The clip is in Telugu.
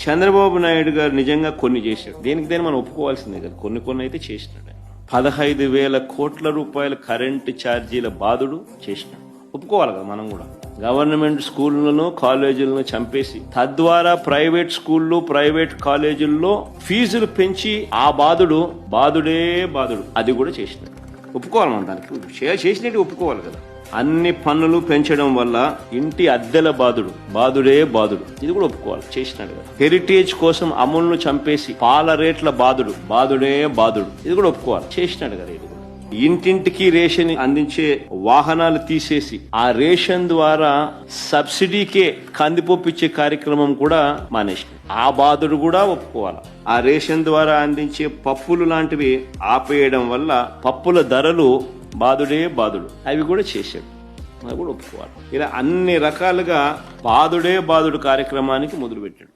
చంద్రబాబు నాయుడు గారు నిజంగా కొన్ని చేశాడు, దేనికి మనం ఒప్పుకోవాల్సిందే కదా, కొన్ని అయితే చేసినాడు. 15,000 కోట్ల రూపాయల కరెంటు ఛార్జీల బాధుడు చేసినాడు, ఒప్పుకోవాలి కదా మనం కూడా. గవర్నమెంట్ స్కూళ్లను కాలేజీలను చంపేసి తద్వారా ప్రైవేట్ స్కూళ్ళు ప్రైవేట్ కాలేజీల్లో ఫీజులు పెంచి ఆ బాధుడే బాధుడు అది కూడా చేసినాడు, ఒప్పుకోవాలి మనం. దానికి చేసినట్టు ఒప్పుకోవాలి కదా. అన్ని పన్నులు పెంచడం వల్ల ఇంటి అద్దెల బాధుడే బాధుడు, ఇది కూడా ఒప్పుకోవాలి, చేసినాడు కదా. హెరిటేజ్ కోసం అమూల్ను చంపేసి పాల రేట్ల బాధుడే బాధుడు, ఇది కూడా ఒప్పుకోవాలి, చేసినాడు కదా. ఇది కూడా ఇంటింటికి రేషన్ అందించే వాహనాలు తీసేసి ఆ రేషన్ ద్వారా సబ్సిడీకే కందిపప్పు ఇచ్చే కార్యక్రమం కూడా మానేసినాడు, ఆ బాధుడు కూడా ఒప్పుకోవాలి. ఆ రేషన్ ద్వారా అందించే పప్పులు లాంటివి ఆపేయడం వల్ల పప్పుల ధరలు బాధుడే బాధుడు అవి కూడా చేశాడు, అది కూడా ఒప్పుకోవాలి. ఇలా అన్ని రకాలుగా బాధుడే బాధుడు కార్యక్రమానికి మొదలుపెట్టాడు.